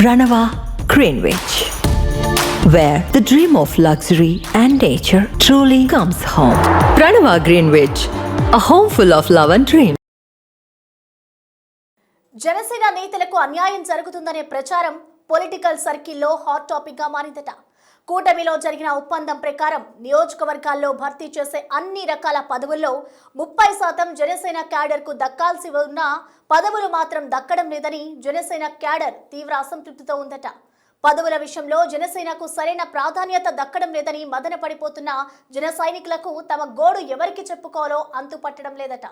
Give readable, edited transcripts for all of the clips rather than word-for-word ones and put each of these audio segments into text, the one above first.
Pranava Greenwich, where the dream of luxury and nature truly comes home. Pranava Greenwich, a home full of love and dreams. Janasena నేతలకు అన్యాయం జరుగుతుందనే ప్రచారం political సర్కిల్లో hot topic గా మారిందట. కూటమిలో జరిగిన ఒప్పందం ప్రకారం నియోజకవర్గాల్లో భర్తీ చేసే అన్ని రకాల పదవుల్లో 30% జనసేన క్యాడర్ కు దక్కాల్సి ఉన్న పదవులు మాత్రం దక్కడం లేదని జనసేన క్యాడర్ తీవ్ర అసంతృప్తితో ఉందట. పదవుల విషయంలో జనసేనకు సరైన ప్రాధాన్యత దక్కడం లేదని మదన పడిపోతున్న జన సైనికులకు తమ గోడు ఎవరికి చెప్పుకోవాలో అంతుపట్టడం లేదట.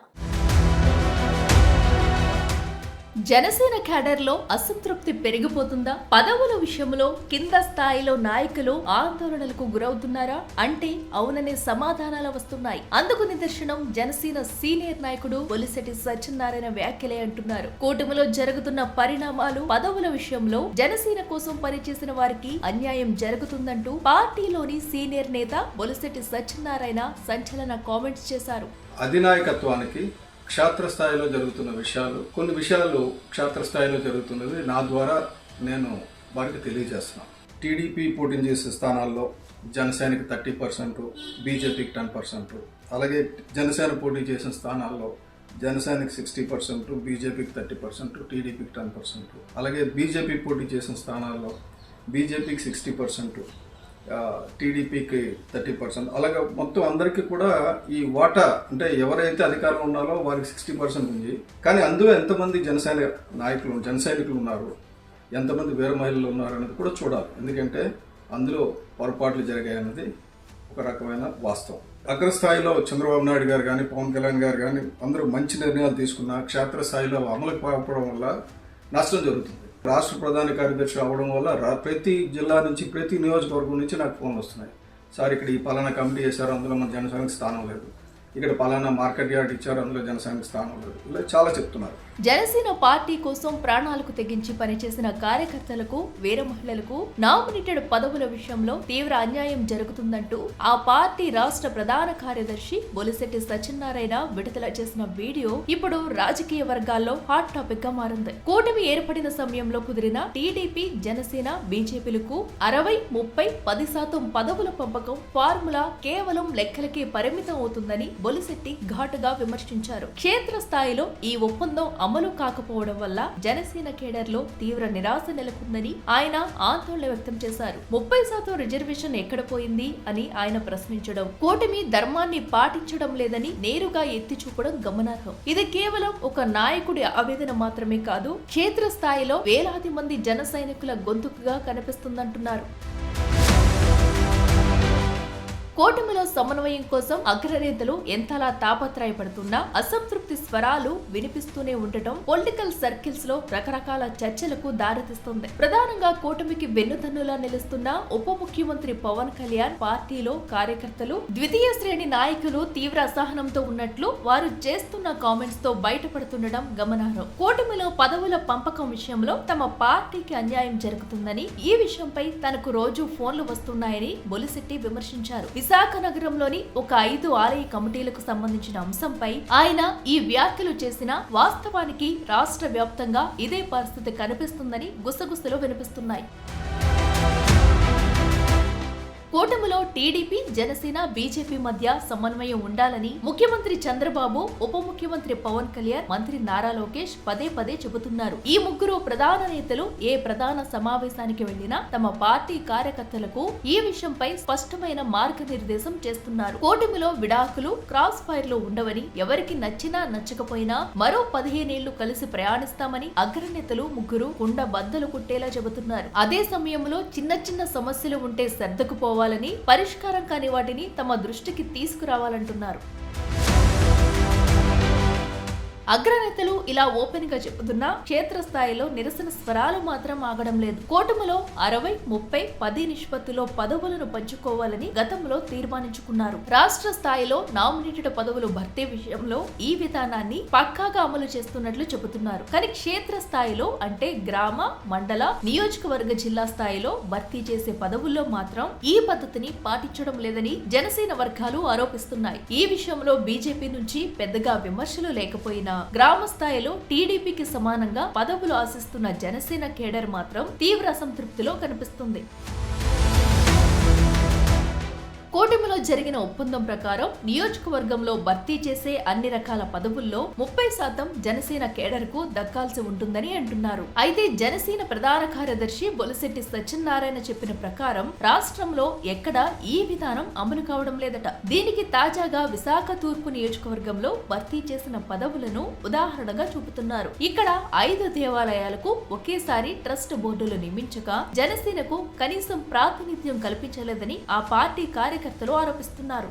జనసేన క్యాడర్లో అసంతృప్తి పెరిగిపోతుందా? పదవుల విషయంలో కింద స్థాయిలో నాయకులు ఆందోళనలకు గురవుతున్నారా అంటే అవుననే సమాధానాలు వస్తున్నాయి. అందుకు నిదర్శనం జనసేన సీనియర్ నాయకుడు బొలిశెట్టి సత్యనారాయణ వ్యాఖ్యలే అంటున్నారు. కూటమిలో జరుగుతున్న పరిణామాలు పదవుల విషయంలో జనసేన కోసం పనిచేసిన వారికి అన్యాయం జరుగుతుందంటూ పార్టీలోని సీనియర్ నేత బొలిశెట్టి సత్యనారాయణ సంచలన కామెంట్స్ చేశారు. అధినాయకత్వానికి క్షేత్రస్థాయిలో జరుగుతున్న విషయాలు, కొన్ని విషయాలు క్షేత్రస్థాయిలో జరుగుతున్నది నా ద్వారా నేను వారికి తెలియజేస్తున్నాను. టీడీపీ పోటీ చేసే స్థానాల్లో జనసేనకి 30%, బీజేపీకి 10%, అలాగే జనసేన పోటీ చేసిన స్థానాల్లో జనసేనకి 60%, బీజేపీకి 30%, టీడీపీకి 10%, అలాగే బీజేపీ పోటీ చేసిన స్థానాల్లో బీజేపీకి 60%, టీడీపీకి 30%, అలాగే మొత్తం అందరికీ కూడా ఈ వాటా అంటే ఎవరైతే అధికారంలో ఉన్నారో వారికి 60% ఉంది. కానీ అందులో ఎంతమంది జన సైనికులు ఉన్నారు, ఎంతమంది వీర మహిళలు ఉన్నారు అనేది కూడా చూడాలి. ఎందుకంటే అందులో పొరపాట్లు జరిగాయన్నది ఒక రకమైన వాస్తవం. అగ్రస్థాయిలో చంద్రబాబు నాయుడు గారు కానీ పవన్ కళ్యాణ్ గారు కానీ అందరూ మంచి నిర్ణయాలు తీసుకున్న క్షేత్రస్థాయిలో అమలు కాకపోవడం వల్ల నష్టం జరుగుతుంది. రాష్ట్ర ప్రధాన కార్యదర్శి అవ్వడం వల్ల ప్రతి జిల్లా నుంచి, ప్రతి నియోజకవర్గం నుంచి నాకు ఫోన్లు వస్తున్నాయి. సార్ ఇక్కడ ఈ పలానా కమిటీ చేశారు, అందులో మన జనసేనకి స్థానం లేదు, ఇక్కడ పలానా మార్కెట్ యార్డ్ ఇచ్చారు, అందులో జనసేనకి స్థానం లేదు, ఇలా చాలా చెప్తున్నారు. జనసేన పార్టీ కోసం ప్రాణాలకు తెగించి పనిచేసిన కార్యకర్తలకు, వీర మహిళలకు నామినేటెడ్ పదవుల విషయంలో తీవ్ర అన్యాయం జరుగుతుందంటూ ఆ పార్టీ రాష్ట్ర ప్రధాన కార్యదర్శి బొలిశెట్టి సత్యనారాయణ విడుదల చేసిన వీడియో ఇప్పుడు రాజకీయ వర్గాల్లో హాట్ టాపిక్ గా మారింది. కూటమి ఏర్పడిన సమయంలో కుదిరిన టీడీపీ, జనసేన, బీజేపీలకు 60-30-10% పదవుల పంపకం ఫార్ములా కేవలం లెక్కలకే పరిమితం అవుతుందని బొలిశెట్టి ఘాటుగా విమర్శించారు. క్షేత్ర స్థాయిలో ఈ ఒప్పందం అమలు కాకపోవడం వల్ల జనసేన కేడర్ లో తీవ్ర నిరాశ నెలకొందని ఆయన ఆందోళన వ్యక్తం చేశారు. 30% రిజర్వేషన్ ఎక్కడ పోయింది అని ఆయన ప్రశ్నించడం, కూటమి ధర్మాన్ని పాటించడం లేదని నేరుగా ఎత్తి చూపడం గమనార్హం. ఇది కేవలం ఒక నాయకుడి ఆవేదన మాత్రమే కాదు, క్షేత్ర స్థాయిలో వేలాది మంది జన సైనికుల గొంతుకుగా కనిపిస్తుందంటున్నారు. కూటమిలో సమన్వయం కోసం అగ్రనేతలు ఎంతలా తాపత్రయపడుతున్నా అసంతృప్తి స్వరాలు వినిపిస్తూనే ఉండటం పొలిటికల్ సర్కిల్స్ లో రకరకాల చర్చలకు దారితీస్తుంది. ప్రధానంగా కూటమికి వెన్నుదన్నులా నిలుస్తున్న ఉప ముఖ్యమంత్రి పవన్ కళ్యాణ్ పార్టీలో కార్యకర్తలు, ద్వితీయ శ్రేణి నాయకులు తీవ్ర అసహనంతో ఉన్నట్లు వారు చేస్తున్న కామెంట్స్ తో బయటపడుతుండడం గమనార్హం. కూటమిలో పదవుల పంపకం విషయంలో తమ పార్టీకి అన్యాయం జరుగుతుందని, ఈ విషయంపై తనకు రోజు ఫోన్లు వస్తున్నాయని బొలిశెట్టి విమర్శించారు. విశాఖ నగరంలోని ఒక 5 ఆలయ కమిటీలకు సంబంధించిన అంశంపై ఆయన ఈ వ్యాఖ్యలు చేసిన వాస్తవానికి రాష్ట్ర వ్యాప్తంగా ఇదే పరిస్థితి కనిపిస్తుందని గుసగుసలు వినిపిస్తున్నాయి. కూటమిలో టీడీపీ, జనసేన, బీజేపీ మధ్య సమన్వయం ఉండాలని ముఖ్యమంత్రి చంద్రబాబు, ఉప ముఖ్యమంత్రి పవన్ కళ్యాణ్, మంత్రి నారా లోకేష్ పదే పదే చెబుతున్నారు. ఈ ముగ్గురు ప్రధాన నేతలు ఏ ప్రధాన సమావేశానికి వెళ్లినా తమ పార్టీ కార్యకర్తలకు ఈ విషయంపై స్పష్టమైన మార్గనిర్దేశం చేస్తున్నారు. కూటమిలో విడాకులు, క్రాస్ ఫైర్లు ఉండవని, ఎవరికి నచ్చినా నచ్చకపోయినా మరో 15 ఏళ్లు కలిసి ప్రయాణిస్తామని అగ్రనేతలు ముగ్గురు కుండ బద్దలు కుట్టేలా చెబుతున్నారు. అదే సమయంలో చిన్న చిన్న సమస్యలు ఉంటే సర్దుకుపోవాలి, పరిష్కారం కాని వాటిని తమ దృష్టికి తీసుకురావాలంటున్నారు. అగ్రనేతలు ఇలా ఓపెన్ గా చెబుతున్నా క్షేత్రస్థాయిలో నిరసన స్వరాలు మాత్రం ఆగడం లేదు. కూటమిలో 60-30-10 నిష్పత్తిలో పదవులను పంచుకోవాలని గతంలో తీర్మానించుకున్నారు. రాష్ట్ర స్థాయిలో నామినేటెడ్ పదవులు భర్తీ విషయంలో ఈ విధానాన్ని పక్కాగా అమలు చేస్తున్నట్లు చెబుతున్నారు. కానీ క్షేత్ర స్థాయిలో అంటే గ్రామ, మండల, నియోజకవర్గ, జిల్లా స్థాయిలో భర్తీ చేసే పదవుల్లో మాత్రం ఈ పద్ధతిని పాటించడం లేదని జనసేన వర్గాలు ఆరోపిస్తున్నాయి. ఈ విషయంలో బీజేపీ నుంచి పెద్దగా విమర్శలు లేకపోయినా అయినా గ్రామ స్థాయిలో టీడీపీకి సమానంగా పదవులు ఆశిస్తున్న జనసేన కేడర్ మాత్రం తీవ్ర అసంతృప్తిలో కనిపిస్తుంది. కూటమిలో జరిగిన ఒప్పందం ప్రకారం నియోజకవర్గంలో భర్తీ చేసే అన్ని రకాల పదవుల్లో 30% జనసేన కేడర్ కు దక్కాల్సి ఉంటుందని అంటున్నారు. అయితే జనసేన ప్రధాన కార్యదర్శి బొలిశెట్టి సత్యనారాయణ చెప్పిన ప్రకారం రాష్ట్రంలో ఎక్కడా ఈ విధానం అమలు కావడం లేదట. దీనికి తాజాగా విశాఖ తూర్పు నియోజకవర్గంలో భర్తీ చేసిన పదవులను ఉదాహరణగా చూపుతున్నారు. ఇక్కడ 5 దేవాలయాలకు ఒకేసారి ట్రస్ట్ బోర్డులు నియమించగా జనసేనకు కనీసం ప్రాతినిధ్యం కల్పించలేదని ఆ పార్టీ కార్యకర్తలు ఆరోపిస్తున్నారు.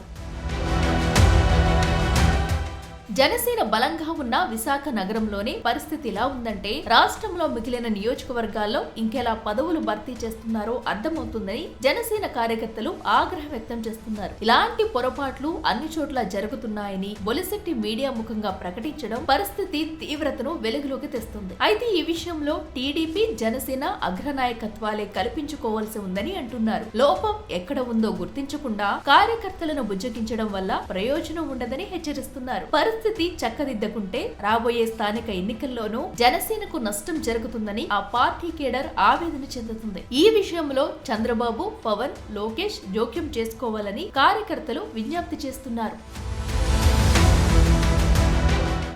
జనసేన బలంగా ఉన్న విశాఖ నగరంలోనే పరిస్థితి ఇలా ఉందంటే రాష్ట్రంలో మిగిలిన నియోజకవర్గాల్లో ఇంకెలా పదవులు భర్తీ చేస్తున్నారో అర్థమవుతుందని జనసేన కార్యకర్తలు ఆగ్రహం వ్యక్తం చేస్తున్నారు. ఇలాంటి పొరపాట్లు అన్ని చోట్ల జరుగుతున్నాయని బొలిశెట్టి మీడియా ముఖంగా ప్రకటించడం పరిస్థితి తీవ్రతను వెలుగులోకి తెస్తుంది. అయితే ఈ విషయంలో టీడీపీ జనసేన అగ్రనాయకత్వాలే కల్పించుకోవాల్సి ఉందని అంటున్నారు. లోపం ఎక్కడ ఉందో గుర్తించకుండా కార్యకర్తలను బుజ్జగించడం వల్ల ప్రయోజనం ఉండదని హెచ్చరిస్తున్నారు. పరిస్థితి చక్కదిద్దకుంటే రాబోయే స్థానిక ఎన్నికల్లోనూ జనసేనకు నష్టం జరుగుతుందని ఆ పార్టీ కేడర్ ఆవేదన చెందుతుంది. ఈ విషయంలో చంద్రబాబు, పవన్, లోకేష్ జోక్యం చేసుకోవాలని కార్యకర్తలు విజ్ఞప్తి చేస్తున్నారు.